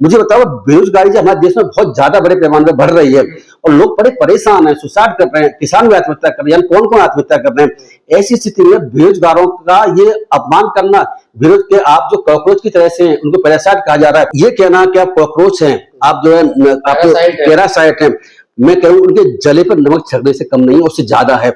मुझे बताओ, बेरोजगारी जो हमारे देश में बहुत ज्यादा बड़े पैमाने पर बढ़ रही है और लोग बड़े परेशान हैं, सुसाइड कर रहे हैं, किसान भी आत्महत्या कर रहे हैं, कौन कौन आत्महत्या कर रहे हैं। ऐसी स्थिति में बेरोजगारों का ये अपमान करना, विरोध के आप जो कॉकरोच की तरह से हैं, उनको पैरासाइट कहा जा रहा है, ये कहना कि आप कॉकरोच हैं, आप जो है आप पैरासाइट हैं, मैं कह रहा हूँ उनके जले पर नमक छिड़कने से कम नहीं है, उससे ज्यादा है।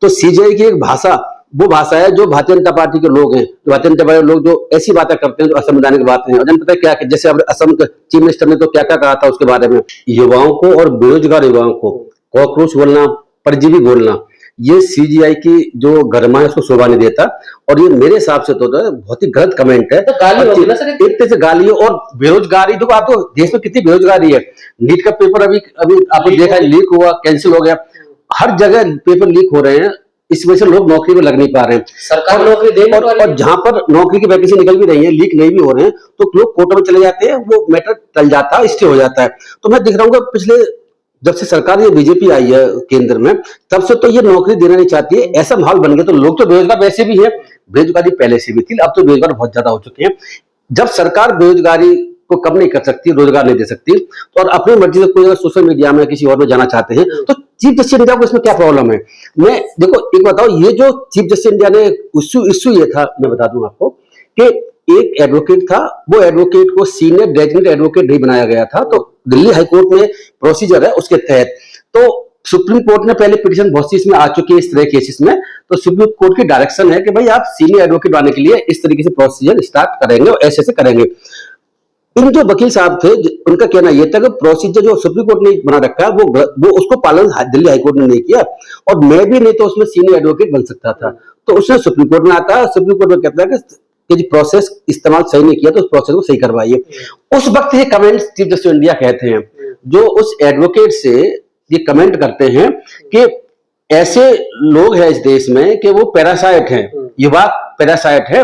तो सीजेआई की एक भाषा वो भाषा है जो भारतीय जनता पार्टी के लोग हैं, जो भारतीय जनता पार्टी के लोग जो ऐसी बातें करते हैं जो असंवैधानिक बातें हैं। और पता है क्या, जैसे अब असम के चीफ मिनिस्टर ने तो क्या क्या कहा था उसके बारे में, युवाओं को और बेरोजगार युवाओं को कॉकरोच बोलना, परजीवी बोलना, ये सीजीआई की जो गरिमा है उसको शोभा नहीं देता। और ये मेरे हिसाब से तो बहुत ही गलत कमेंट है, तो एक तरह से गाली है। और बेरोजगारी देखो, आप तो देश में कितनी बेरोजगारी है। नीट का पेपर अभी अभी आपने देखा लीक हुआ, कैंसिल हो गया, हर जगह पेपर लीक हो रहे हैं, इस वजह से लोग नौकरी में लग नहीं पा रहे हैं। सरकार नौकरी देने और जहां पर नौकरी की वैकेंसी निकल भी रही है, लीक नहीं भी हो रहे हैं, तो लोग कोर्ट में चले जाते हैं, वो मैटर टल जाता है, स्टे हो जाता है। तो मैं दिख रहा हूँ कि पिछले जब से सरकार ये बीजेपी आई है केंद्र में, तब से तो ये नौकरी देना नहीं चाहती है। ऐसा माहौल बन गया, तो लोग तो बेरोजगार वैसे भी है, बेरोजगारी पहले से भी थी, अब तो बेरोजगार बहुत ज्यादा हो चुके हैं। जब सरकार बेरोजगारी को कम नहीं कर सकती, रोजगार नहीं दे सकती, तो और अपनी मर्जी से कोई अगर सोशल मीडिया में किसी और में जाना चाहते हैं, तो चीफ जस्टिस इंडिया को इसमें क्या प्रॉब्लम है। मैं देखो एक बताओ, ये जो चीफ जस्टिस इंडिया ने इश्यू ये था, मैं बता दूं आपको कि एक एडवोकेट था, वो एडवोकेट को सीनियर डेजिग्नेटेड एडवोकेट नहीं बनाया गया था। तो दिल्ली हाईकोर्ट में प्रोसीजर है उसके तहत, तो सुप्रीम कोर्ट ने पहले पिटीशन बहुत सी इसमें आ चुकी है इस तरह केसेस में, तो सुप्रीम कोर्ट की डायरेक्शन है कि भाई आप सीनियर एडवोकेट बनाने के लिए इस तरीके से प्रोसीजर स्टार्ट करेंगे और ऐसे करेंगे। इन जो वकील साहब थे उनका कहना यह था कि प्रोसीजर जो सुप्रीम कोर्ट ने बना रखा है वो उसको पालन दिल्ली हाईकोर्ट ने नहीं किया, और मैं भी नहीं तो उसमें सीनियर एडवोकेट बन सकता था। तो उसने सुप्रीम कोर्ट में आता है, सुप्रीम कोर्ट में कहता है कि प्रोसेस इस्तेमाल सही नहीं किया, तो उस प्रोसेस को सही करवाइए। उस वक्त ये कमेंट चीफ जस्टिस इंडिया कहते हैं, जो उस एडवोकेट से ये कमेंट करते हैं कि ऐसे लोग हैं इस देश में कि वो पैरासाइट हैं, युवा पैरासाइट है,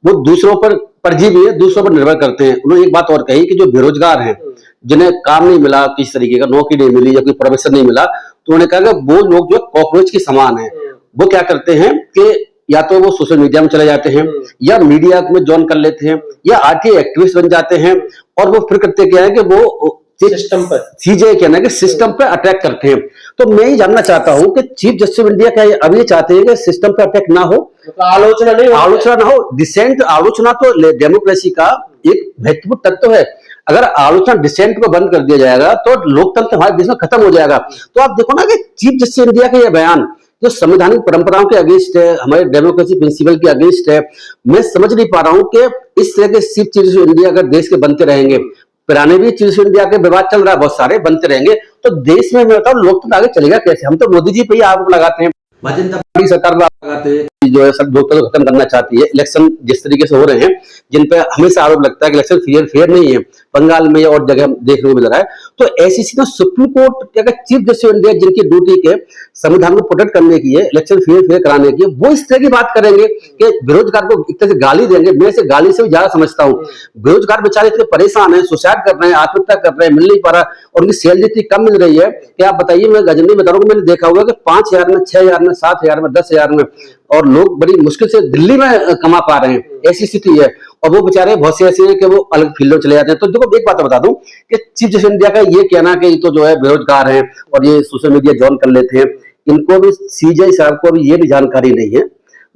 वो दूसरों पर परजीवी है, दूसरों पर निर्भर करते हैं। उन्होंने एक बात और कही कि जो बेरोजगार हैं, जिन्हें काम नहीं मिला, किसी तरीके का नौकरी नहीं मिली या कोई प्रोफेशन नहीं मिला, तो उन्होंने कहा कि वो लोग जो कॉकरोच के समान हैं। वो क्या करते हैं कि या तो वो सोशल मीडिया में चले जाते हैं, या मीडिया में ज्वाइन कर लेते हैं, या आरटीआई एक्टिविस्ट बन जाते हैं, और वो फिर करते क्या है कि वो सिस्टम पर, सीजे कहना है कि सिस्टम पे अटैक करते हैं। तो मैं ये जानना चाहता हूं कि चीफ जस्टिस इंडिया क्या अब ये चाहते हैं कि सिस्टम पे अटैक ना हो, आलोचना ना हो। डिसेंट आलोचना तो डेमोक्रेसी का एक महत्वपूर्ण तत्व है। अगर आलोचना डिसेंट को बंद कर दिया जाएगा तो लोकतंत्र हमारे देश में खत्म हो जाएगा। तो आप देखो ना कि चीफ जस्टिस इंडिया का यह बयान जो संवैधानिक परंपराओं के अगेंस्ट है, हमारे डेमोक्रेसी प्रिंसिपल के अगेंस्ट है। मैं समझ नहीं पा रहा हूं कि इस तरह के चीफ जस्टिस इंडिया अगर देश के बनते रहेंगे, पुराने भी चीफ जस्टिस इंडिया के विवाद चल रहा है, बहुत सारे बनते रहेंगे, तो देश में मैं बताऊं लोकतंत्र आगे चलेगा कैसे। हम तो मोदी जी पे ही आरोप लगाते हैं, भारतीय जनता पार्टी सरकार पर लगाते हैं कि जो है सब लोकतंत्र खत्म करना चाहती है। इलेक्शन जिस तरीके से हो रहे हैं, जिन पे हमेशा आरोप लगता है कि इलेक्शन फेयर नहीं है, बंगाल में और जगह देखने को मिल रहा है। तो ऐसी स्थिति में सुप्रीम कोर्ट अगर चीफ जस्टिस इंडिया जिनकी ड्यूटी के संविधान को प्रोटेक्ट करने की है, इलेक्शन फेयर कराने की है, वो इस तरह की बात करेंगे कि बेरोजगार को एक तरह से गाली देंगे। मैं इसे गाली से भी ज्यादा समझता हूँ। बेरोजगार बेचारे इतने परेशान है, सुसाइड कर रहे हैं, आत्महत्या कर रहे हैं, मिल नहीं पा रहा, और उनकी सैलरी इतनी कम मिल रही है कि आप बताइए। मैं गजनी में मैंने देखा होगा कि 5,000 में, 6,000 में, 7,000 में, 10,000 में, और लोग बड़ी मुश्किल से दिल्ली में कमा पा रहे हैं, ऐसी स्थिति है। और वो बेचारे बहुत से ऐसे हैं कि वो अलग फील्डों में चले जाते हैं। तो देखो एक बात बता दूं कि चीफ जस्टिस इंडिया का ये कहना कि ये तो जो है बेरोजगार हैं और ये सोशल मीडिया ज्वाइन कर लेते हैं, इनको भी सीजीआई साहब को भी ये भी जानकारी नहीं है।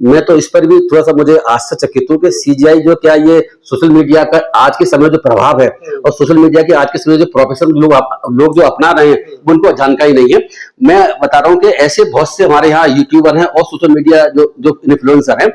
मैं तो इस पर भी थोड़ा सा मुझे आश्चर्यचकित हूं कि सीजीआई जो क्या ये सोशल मीडिया का आज के समय जो प्रभाव है और सोशल मीडिया के आज के समय जो प्रोफेशनल लोग जो अपना रहे हैं, उनको जानकारी नहीं है। मैं बता रहा हूं कि ऐसे बहुत से हमारे यहाँ यूट्यूबर हैं और सोशल मीडिया जो इन्फ्लुएंसर हैं,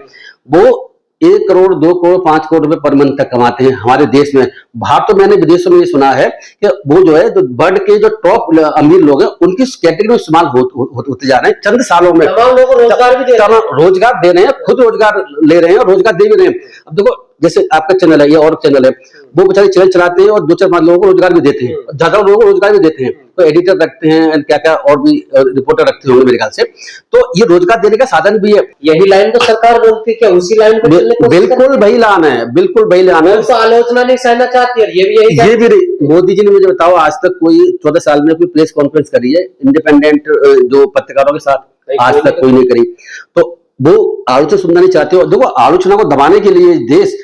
वो 1 करोड़, 2 करोड़, 5 करोड़ रुपए पर मंथ तक कमाते हैं हमारे देश में। बाहर तो मैंने विदेशों में ये सुना है कि वो जो है जो वर्ल्ड के जो टॉप अमीर लोग हैं, उनकी कैटेगरी में इस्तेमाल होते जा रहे हैं चंद सालों में। रोजगार दे रहे हैं, खुद रोजगार ले रहे हैं और रोजगार दे भी रहे हैं। अब देखो जैसे आपका चैनल है या और चैनल है, वो बेचारे चैनल चलाते हैं और 2-4-5 लोगों को रोजगार भी देते हैं, ज्यादा लोगों को रोजगार भी देते हैं। तो एडिटर रखते हैं, क्या क्या और भी रिपोर्टर रखते होंगे मेरे ख्याल से। तो ये रोजगार देने का साधन भी है। यही लाइन तो सरकार बोलती है कि उसी लाइन पर बिल्कुल वही लान है, बिल्कुल वही लान है। तो आलोचना नहीं सहना चाहती है, ये भी मोदी जी ने मुझे बताओ आज तक कोई 14 साल में कोई प्रेस कॉन्फ्रेंस करी है इंडिपेंडेंट जो पत्रकारों के साथ? आज तक कोई नहीं करी। तो वो आलोचना सुनना नहीं चाहते हो। देखो आलोचना को दबाने के लिए देश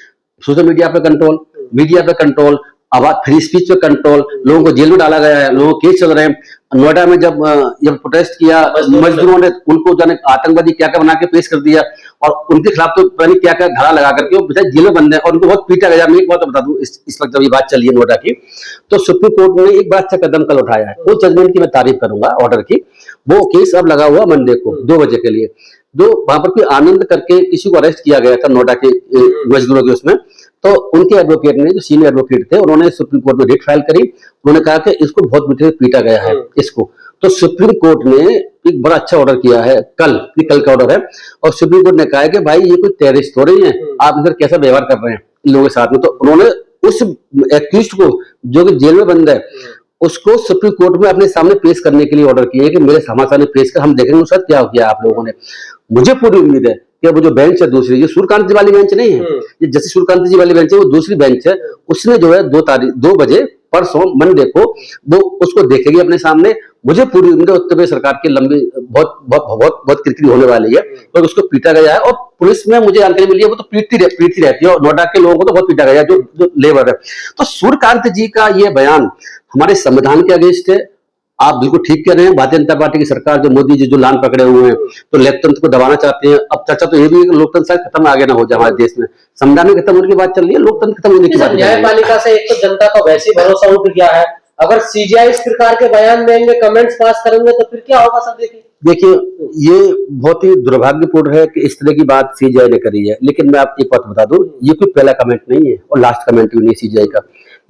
सोशल मीडिया पे कंट्रोल, मीडिया पे कंट्रोल, आवाज, फ्री स्पीच पे कंट्रोल, लोगों को जेल में डाला गया है, लोगों के केस चल रहे हैं। नोएडा में जब प्रोटेस्ट किया मजदूरों ने, उनको जाने आतंकवादी क्या क्या बना के पेश कर दिया, और उनके खिलाफ तो पता नहीं क्या क्या धारा लगा करके वो बेचारे जेल में बंद है और उनको बहुत पीटा गया। मैं एक बात बता दूं, इस वक्त जब ये बात चली है नोएडा की, तो सुप्रीम कोर्ट ने एक बड़ा अच्छा कदम कल उठाया है। उस जजमेंट की मैं तारीफ करूंगा, ऑर्डर की। वो केस अब लगा हुआ मंडे को 2 बजे के लिए। वहां पर कोई आनंद करके किसी को अरेस्ट किया गया था नोएडा के मजदूरों के उसमें, तो उनके एडवोकेट ने, जो सीनियर एडवोकेट थे, उन्होंने सुप्रीम कोर्ट में रिट फाइल करी। उन्होंने कहा कि इसको बहुत बुरी तरह पीटा गया है इसको। तो सुप्रीम कोर्ट ने एक बड़ा अच्छा ऑर्डर किया है कल का ऑर्डर है, और सुप्रीम कोर्ट ने कहा है कि भाई ये कोई टेररिस्ट थोड़ी है, आप इधर कैसा व्यवहार कर रहे हैं इन लोगों के साथ में। तो उन्होंने उस एक्यूज्ड को, जो कि जेल में बंद है, उसको सुप्रीम कोर्ट में अपने सामने पेश करने के लिए ऑर्डर किया कि मेरे सामने पेश कर, हम देखेंगे उसके साथ क्या किया आप लोगों ने। मुझे पूरी उम्मीद है कि वो जो बेंच है दूसरी, ये सूर्यकांत जी वाली बेंच नहीं है, ये जस्टिस सूर्यकांत जी वाली बेंच है, वो दूसरी बेंच है। उसने जो है 2 बजे परसों मंडे को वो उसको देखेगी अपने सामने। मुझे पूरी उम्मीद है उत्तर प्रदेश सरकार की लंबी बहुत किरकिरी होने वाली है, तो उसको पीटा गया है। और पुलिस में मुझे जानकारी मिली है वो तो पीटती रहती है, और नोएडा के लोगों को तो बहुत पीटा गया है, जो लेबर है। तो सूर्यकांत जी का ये बयान हमारे संविधान के अगेंस्ट है। आप बिल्कुल ठीक कह रहे हैं, भारतीय जनता पार्टी की सरकार, जो मोदी जी जो लान पकड़े हुए हैं, तो लोकतंत्र को दबाना चाहते हैं। अब चर्चा तो ये भी है कि लोकतंत्र शायद खत्म आगे ना हो जाए हमारे देश में। संविधान में खत्म होने की बात चल रही है, लोकतंत्र खत्म होने की बात। न्यायपालिका से एक तो जनता का वैसे ही भरोसा उठ गया है, अगर सीजीआई इस प्रकार के बयान देंगे, कमेंट्स पास करेंगे, तो फिर क्या होगा सब देखिए, ये बहुत ही दुर्भाग्यपूर्ण है कि इस तरह की बात सीजीआई ने करी है। लेकिन मैं आपको एक बात बता दूं, ये कोई पहला कमेंट नहीं है और लास्ट कमेंट भी नहीं सीजीआई का।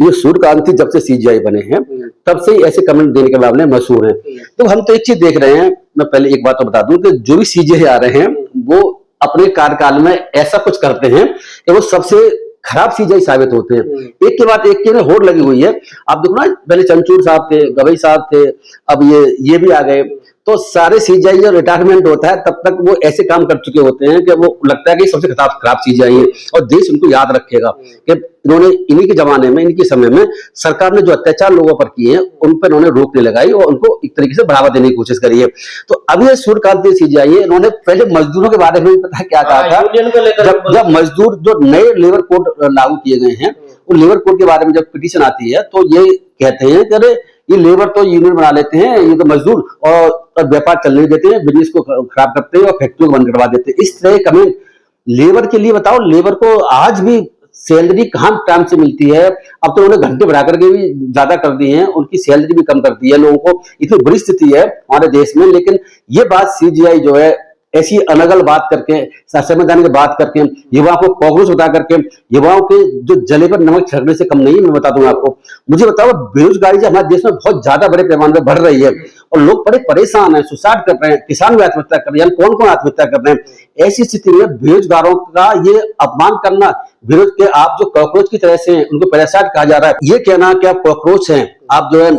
ये सूर्यकांत जब से सीजीआई बने हैं तब से ही ऐसे कमेंट देने के मामले मशहूर हैं। तो हम तो एक चीज देख रहे हैं, मैं पहले एक बात तो बता दूं कि जो भी सीजीआई आ रहे हैं वो अपने कार्यकाल में ऐसा कुछ करते हैं कि वो सबसे खराब सीजीआई साबित होते हैं। एक के बाद एक की होड़ लगी हुई है। आप देखो ना, पहले चंचूर साहब थे, गवई साहब थे, अब ये भी आ गए। तो सारे सीजीआई जब रिटायरमेंट होता है तब तक वो ऐसे काम कर चुके होते हैं कि वो लगता है कि सबसे खराब सीजीआई है, और देश उनको याद रखेगा कि इन्होंने इन्हीं के जमाने में, इनके समय में सरकार ने जो अत्याचार लोगों पर किए हैं उन पर इन्होंने रोक नहीं लगाई और उनको एक तरीके से बढ़ावा देने की कोशिश करी है। तो अब ये सूर्यकांत सीजीआई है, इन्होंने पहले मजदूरों के बारे में भी पता क्या कहा था। जब मजदूर जो नए लेबर कोड लागू किए गए हैं, उन लेबर कोड के बारे में जब पिटीशन आती है तो ये कहते हैं कि अरे ये लेबर तो यूनियन बना लेते हैं, ये तो मजदूर और व्यापार चलने देते हैं, बिजनेस को खराब करते हैं और फैक्ट्रियों को बंद करवा देते हैं। इस तरह कमेंट लेबर के लिए बताओ, लेबर को आज भी सैलरी कहाँ टाइम से मिलती है। अब तो उन्होंने घंटे बढ़ा करके भी ज्यादा कर दी है, उनकी सैलरी भी कम कर दी है लोगों को। इतनी बुरी स्थिति है हमारे देश में। लेकिन ये बात सीजीआई जो है ऐसी अनगल बात करके, संविधान की बात करके, युवाओं को कॉकरोच बता करके, युवाओं के जो जले पर नमक छिड़कने से कम नहीं है। मैं बता दूं आपको, मुझे बताओ, बेरोजगारी जो हमारे देश में बहुत ज्यादा बड़े पैमाने पर बढ़ रही है और लोग बड़े परेशान हैं, सुसाइड कर रहे हैं, किसान भी आत्महत्या कर रहे हैं, कौन कौन आत्महत्या कर रहे हैं। ऐसी स्थिति में बेरोजगारों का ये अपमान करना, विरोध के आप जो कॉकरोच की तरह से उनको पैरासाइट कहा जा रहा है, ये कहना कि आप कॉकरोच हैं, आप जो है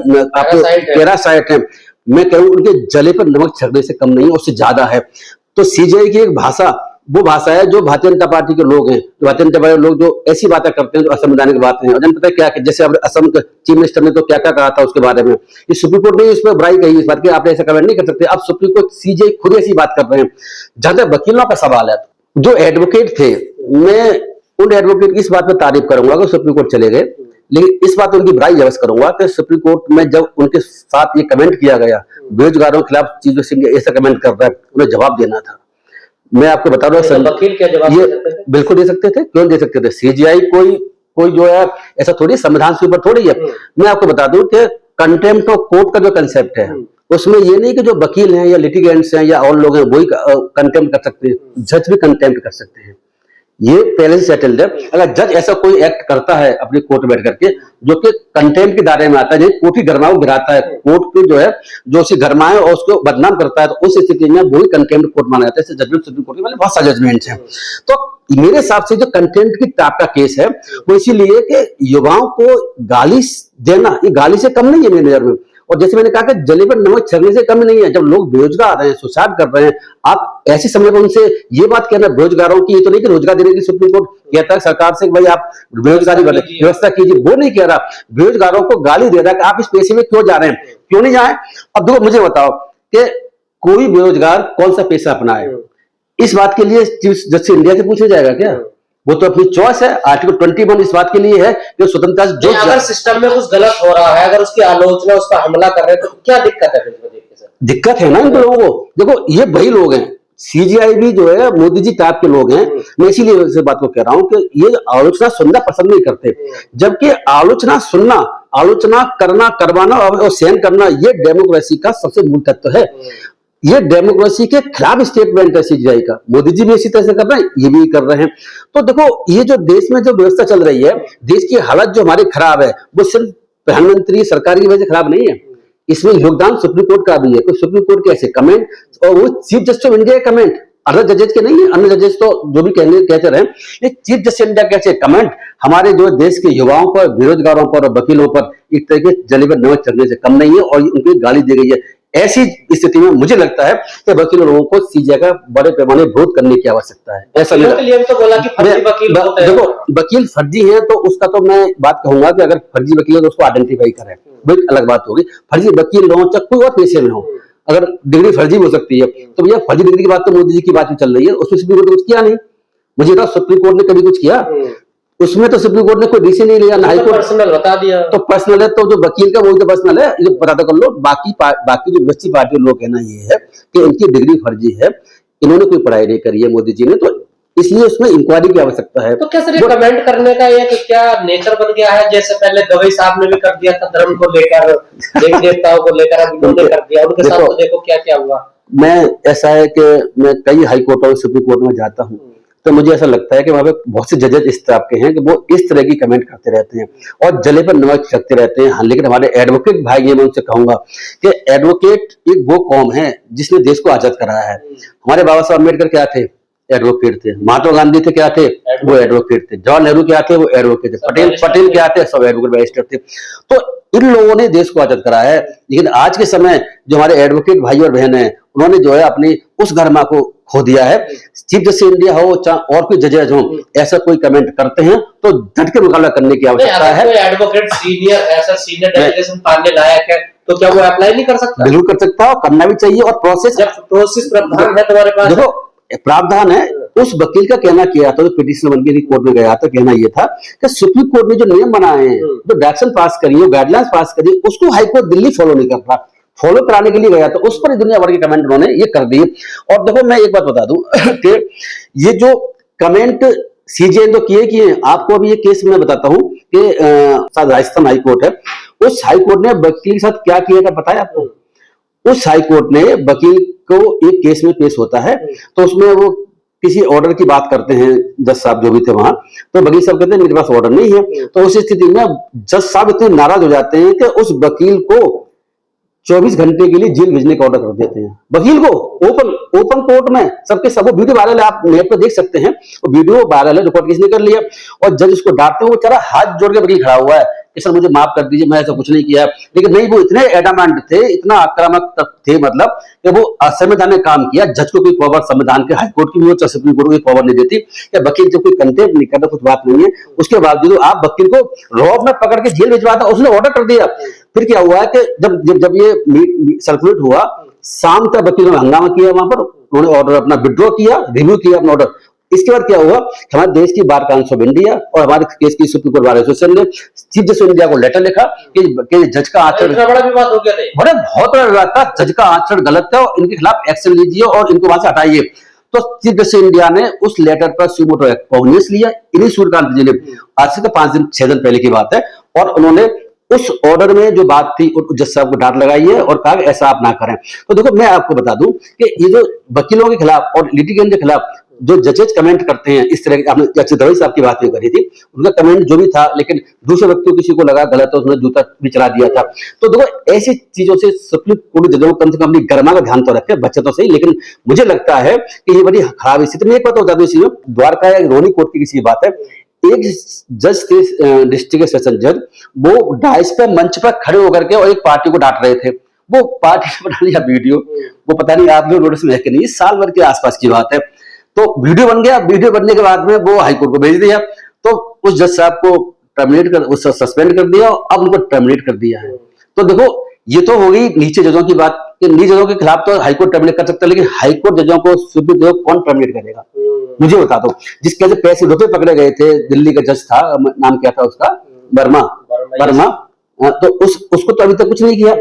पैरासाइट हैं, मैं कह रहा हूं उनके जले पर नमक छिड़कने से कम नहीं, उससे ज्यादा है। तो सीजीआई की एक भाषा, वो भाषा है जो भारतीय जनता पार्टी के लोग हैं, भारतीय जनता पार्टी के लोग जो ऐसी बातें करते हैं जो असंवैधानिक बातें हैं। और पता है क्या, जैसे असम के चीफ मिनिस्टर ने तो क्या क्या कहा था उसके बारे में, ये सुप्रीम कोर्ट ने इस पर बुराई कही, इस बात की आपने ऐसा कमेंट नहीं कर सकते। अब सुप्रीम कोर्ट, सीजीआई खुद ऐसी बात कर रहे हैं। जहां तक वकीलों का सवाल है, जो एडवोकेट थे, मैं उन एडवोकेट की इस बात पर तारीफ करूंगा कि सुप्रीम कोर्ट चले गए, लेकिन इस बात उनकी बुराई जबस करूंगा कि सुप्रीम कोर्ट में जब उनके साथ ये कमेंट किया गया, बेरोजगारों के खिलाफ चीफ जस्टिस ऐसा कमेंट कर रहा है, उन्हें जवाब देना था। मैं आपको बता रहा हूँ, वकील क्या जवाब दे सकते थे? बिल्कुल दे सकते थे, क्यों दे सकते थे। सीजीआई कोई जो है ऐसा थोड़ी, संविधान से ऊपर थोड़ी है। मैं आपको बता दूं कि कंटेम्प्ट ऑफ कोर्ट का जो कंसेप्ट है, उसमें ये नहीं कि जो वकील हैं या लिटिगेंट्स हैं या और लोग हैं वही कंटेम्प्ट कर सकते हैं, जज भी कंटेम्प्ट कर सकते हैं। ये पहले से सेटल्ड है। अगर जज ऐसा कोई एक्ट करता है अपनी कोर्ट में बैठ करके जो कि कंटेम्प्ट के दायरे में आता है, कोर्ट की घरमा को गिराता है, कोर्ट की जो है जो उसे घरमाए और उसको बदनाम करता है, तो उस स्थिति में वही कंटेम्प्ट कोर्ट माना जाता है। जजमेंट सुप्रीम कोर्ट में बहुत सारे जजमेंट हैं। तो मेरे हिसाब से जो कंटेम्प्ट की टाइप का केस है वो इसीलिए कि युवाओं को गाली देना, ये गाली से कम नहीं है मेरे नजर में। और जैसे मैंने कहा कि जले पर नमक छिड़कने से कम नहीं है। जब लोग बेरोजगार हैं, सुसाइड कर रहे हैं, आप ऐसे समय में उनसे ये बात कहना बेरोजगारों की, ये तो नहीं कि रोजगार देने की सुप्रीम कोर्ट कहता है सरकार से भाई आप बेरोजगारी व्यवस्था कीजिए, वो नहीं कह रहा। बेरोजगारों को गाली दे रहा है कि आप इस पेशे में क्यों जा रहे हैं, क्यों नहीं जाए। अब देखो, मुझे बताओ कि कोई बेरोजगार कौन सा पेशा अपनाए, इस बात के लिए जज से इंडिया से पूछा जाएगा क्या? वो तो अपनी चॉइस है। आर्टिकल 21 इस बात के लिए है कि स्वतंत्रता से जो अगर सिस्टम में कुछ गलत हो रहा है, अगर उसकी आलोचना, उस पर हमला कर रहे हैं, तो क्या दिक्कत है फिर इसमें? देखिए सर, दिक्कत है ना इन लोगों को। देखो ये वही लोग हैं, सीजीआई भी जो है मोदी जी टाइप के लोग हैं। मैं इसीलिए इस बात को कह रहा हूं कि ये आलोचना सुनना पसंद नहीं करते, जबकि आलोचना सुनना, आलोचना करना, करवाना और सहन करना, ये डेमोक्रेसी का सबसे मूल तत्व है। ये डेमोक्रेसी के खिलाफ स्टेटमेंट है सीजीआई का। मोदी जी भी इसी तरह से कर रहे हैं, ये भी कर रहे हैं। तो देखो ये जो देश में जो व्यवस्था चल रही है, देश की हालत जो हमारी खराब है, वो सिर्फ प्रधानमंत्री सरकार की वजह से खराब नहीं है, इसमें योगदान सुप्रीम कोर्ट का भी है। तो सुप्रीम कोर्ट के ऐसे कमेंट, और वो चीफ जस्टिस ऑफ इंडिया के कमेंट, अदर जजेस के नहीं है। अन्य जजेस तो जो भी कहते रहे, ये चीफ जस्टिस इंडिया के ऐसे कमेंट हमारे जो देश के युवाओं पर, बेरोजगारों पर और वकीलों पर एक तरह के जले पर नमक चढ़ने से कम नहीं है, और उनकी गाली दी गई है। ऐसी स्थिति में मुझे लगता है कि वकील लोगों को सीजीआई का बड़े पैमाने विरोध करने की आवश्यकता है। ऐसा तो बोला कि फर्जी वकील होते हैं। देखो वकील फर्जी है तो उसका तो मैं बात कहूंगा कि अगर फर्जी वकील है तो उसको आइडेंटिफाई करें, वो एक अलग बात होगी। फर्जी वकील हो चाहे कोई और पेशे में हो, अगर डिग्री फर्जी हो सकती है, तो भैया फर्जी डिग्री की बात तो मोदी जी की बात में चल रही है, उसमें सुप्रीम कोर्ट ने कुछ किया नहीं। मुझे तो सुप्रीम कोर्ट ने कभी कुछ किया उसमें, तो सुप्रीम कोर्ट ने कोई डिसीजन नहीं लिया, ना हाई कोर्ट। पर्सनल बता दिया, तो पर्सनल है, तो जो वकील का वो तो पर्सनल है, ये पता कर लो। बाकी जो विपक्षी पार्टी लोग कहना ये है कि इनकी डिग्री फर्जी है, इन्होंने कोई पढ़ाई नहीं करी है मोदी जी ने, तो इसलिए उसमें इंक्वायरी की आवश्यकता है। तो क्या सर ये कमेंट करने का ये क्या नेचर बन गया है? जैसे पहले गवई साहब ने भी कर दिया था धर्म को लेकर, देवी देवताओं को लेकर, अब इन्होंने कर दिया, उनके साथ तो देखो क्या क्या हुआ। मैं ऐसा है कि मैं कई हाई कोर्ट और सुप्रीम कोर्ट में जाता हूँ, तो मुझे ऐसा लगता है कि वहां पे बहुत से जजेस इस तरह के हैं कि वो इस तरह की कमेंट करते रहते हैं और जले पर नमक छिड़कते रहते हैं। हाँ, लेकिन हमारे एडवोकेट भाई, ये मैं उनसे कहूंगा कि एडवोकेट एक वो कौम है जिसने देश को आजाद कराया है। हमारे बाबा साहब अम्बेडकर क्या थे? एडवोकेट थे। महात्मा गांधी थे, क्या थे? वो एडवोकेट थे। जवाहरलाल नेहरू क्या थे? वो एडवोकेट थे। पटेल क्या थे? सब एडवोकेट बैरिस्टर थे। तो इन लोगों ने देश को आजाद कराया है। लेकिन आज के समय जो हमारे एडवोकेट भाई और बहन है, उन्होंने जो है अपनी उस गरिमा को खो दिया है। चीफ जस्टिस इंडिया हो चाहे और कोई जजेस हो, ऐसा कोई कमेंट करते हैं तो डट के मुकाबला करने की आवश्यकता है। कोई एडवोकेट सीनियर ऐसा सीनियर डेलीगेशन पाने लायक है तो क्या वो अप्लाई नहीं कर सकता? बिल्कुल कर सकता है, और करना भी चाहिए। और प्रोसेस प्रावधान है तुम्हारे पास, देखो प्रावधान है। उस वकील का कहना किया था, जो पिटीशन बन के कोर्ट में गया था, कहना यह था कि सुप्रीम कोर्ट ने जो नियम बनाए हैं, जो डायरेक्शन पास करी है, गाइडलाइंस पास करी, उसको हाईकोर्ट दिल्ली फॉलो नहीं कर रहा। फॉलो कराने के लिए गया तो उस पर दुनिया भर के कमेंट उन्होंने ये कर दिए। और देखो मैं एक बात बता दूं कि ये जो कमेंट सीजीआई तो किए आपको अभी ये केस मैं बताता हूं कि राजस्थान हाई कोर्ट है, उस हाई कोर्ट ने वकील के साथ क्या किया था पता है आपको? उस हाई कोर्ट ने वकील को एक केस में पेश होता है, तो उसमें वो किसी ऑर्डर की बात करते हैं, जज साहब जो भी थे वहां, तो वकील साहब कहते हैं मेरे पास ऑर्डर नहीं है। तो उस स्थिति में जज साहब इतने नाराज हो जाते हैं कि उस वकील को 24 घंटे के लिए जेल भेजने का ऑर्डर कर देते हैं। वकील को ओपन कोर्ट में, सबके सब, वो वीडियो वायरल है, आप नेट पर देख सकते हैं, वो वीडियो वायरल है, रिकॉर्ड किसने कर लिया। और जज उसको डांटते हैं, वो बेचारा हाथ जोड़ के वकील खड़ा हुआ है कि सर मुझे माफ कर दीजिए, मैं ऐसा कुछ नहीं किया। लेकिन नहीं, वो इतने एडामेंट थे, इतना आक्रामक थे, मतलब कि वो असंवैधानिक ने काम किया। जज को कोई पावर संविधान के, हाई कोर्ट की भी हो, सुप्रीम कोर्ट की पावर नहीं देती कि वकील जब कोई कंटेम्प्ट नहीं करता, कुछ बात नहीं है, उसके बावजूद आप वकील को रॉब में पकड़ के जेल भिजवाता, उसने ऑर्डर कर दिया। फिर क्या हुआ कि जब ये सर्कुलेट हुआ, शाम तक वकीलों ने हंगामा किया वहां पर, उन्होंने ऑर्डर अपना विड्रॉ किया, रिव्यू किया अपना ऑर्डर। इसके बाद क्या हुआ, हमारे देश की बार काउंसिल ऑफ इंडिया और हमारे केस की सुप्रीम कोर्ट बार एसोसिएशन ने चीफ जस्टिस ऑफ इंडिया को लेटर लिखा कि जज का आचरण, बड़ा विवाद हो गया था, बड़े बहुत बड़ा विवाद था, जज का आचरण गलत था और इनके खिलाफ एक्शन लीजिए और इनको वहां से हटाइए। तो चीफ जस्टिस इंडिया ने उस लेटर पर सुमोटो कॉग्निजेंस लिया। इन्हीं सूर्यकांत जी ने, आज से 5-6 दिन पहले की बात है, और उन्होंने उस ऑर्डर में जो बात थी जज साहब को डांट लगाई है और कहा ऐसा आप ना करें। तो देखो मैं आपको बता दूं कि ये जो वकीलों के खिलाफ और लिटिगेंट के खिलाफ जो जजेस कमेंट करते हैं इस तरह के, आपने जस्टिस दवाई साहब की बात भी करी थी, उनका कमेंट जो भी था, लेकिन दूसरे व्यक्ति को किसी को लगा गलत है, उसने जूता भी चला दिया था। तो देखो ऐसी चीजों से सुप्रीम कोर्ट जजों को कम से कम अपनी गरिमा का ध्यान तो रखे, बच्चे तो सही, लेकिन मुझे लगता है कि ये बड़ी खराब स्थिति में। एक बात बता दूं, इसी में द्वारका या रोहिणी कोर्ट की किसी बात है, एक जज थे, डिस्ट्रिक्ट सेशन जज, वो डाइस पे मंच पर खड़े होकर के और एक पार्टी को डांट रहे थे। वो पार्टी ने बना लिया वीडियो, वो पता नहीं आप लोग नोटिस में है कि नहीं, साल भर के आसपास की बात है। तो वीडियो बन गया, वीडियो बनने के बाद में वो हाईकोर्ट को भेज दिया, तो उस जज साहब को टर्मिनेट कर, उसको सस्पेंड कर दिया, अब उनको टर्मिनेट कर दिया है। तो देखो ये तो हो गई नीचे जजों की बात कि नीचे जजों के खिलाफ तो हाईकोर्ट टर्मिनेट कर सकता है, लेकिन हाईकोर्ट जजों को सुप्रीम कोर्ट कौन टर्मिनेट करेगा? मुझे बता दो, जिसके वजह से पैसे रुपए पकड़े गए थे, दिल्ली का जज था, नाम क्या था उसका, वर्मा, तो उसको तो अभी तक कुछ नहीं किया।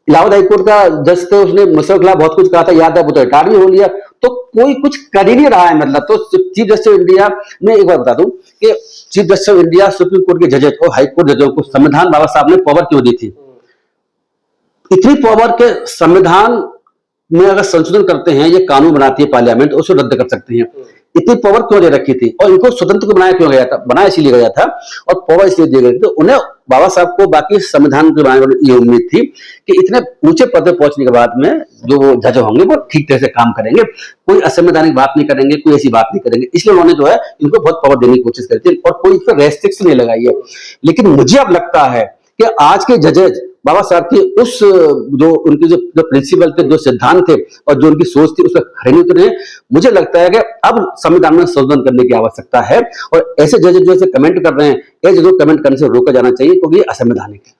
इलाहाबाद हाईकोर्ट का जज थे, उसने मुशर्रफ के खिलाफ बहुत कुछ कहा था, याद है, वो तो रिटायर भी हो लिया, तो कोई कुछ कर ही नहीं रहा है। मतलब तो चीफ जस्टिस ऑफ इंडिया, मैं एक बार बता दूं कि chief justice of India supreme court के जजेस को, हाई कोर्ट जजों को संविधान बाबा साहब ने पावर क्यों दी थी? इतनी पावर के संविधान में अगर संशोधन करते हैं, ये कानून बनाती है पार्लियामेंट, उसको रद्द कर सकते हैं। इतनी पावर क्यों दे रखी थी? और इनको स्वतंत्र को बनाया क्यों गया था? बनाया इसलिए गया था और पावर इसलिए दी गई थी, तो उन्हें बाबा साहब को बाकी संविधान के बनाने वाले ये उम्मीद थी कि इतने ऊंचे पद पर पहुंचने के बाद में जो वो जज होंगे वो ठीक तरह से काम करेंगे, कोई असंवैधानिक बात नहीं करेंगे, कोई ऐसी बात नहीं करेंगे। इसलिए उन्होंने जो है इनको बहुत पावर देने की कोशिश करी थी और कोई इस पर रेस्ट्रिक्शन नहीं लगाई है। लेकिन मुझे अब लगता है कि आज के जजेज बाबा साहब की उस जो उनके जो प्रिंसिपल थे, जो सिद्धांत थे और जो उनकी सोच थी, उस पर खड़े नहीं उतरे। मुझे लगता है कि अब संविधान में संशोधन करने की आवश्यकता है और ऐसे जजेज जो ऐसे कमेंट कर रहे हैं, ऐसे जो कमेंट करने से रोका जाना चाहिए, क्योंकि ये असंवैधानिक है।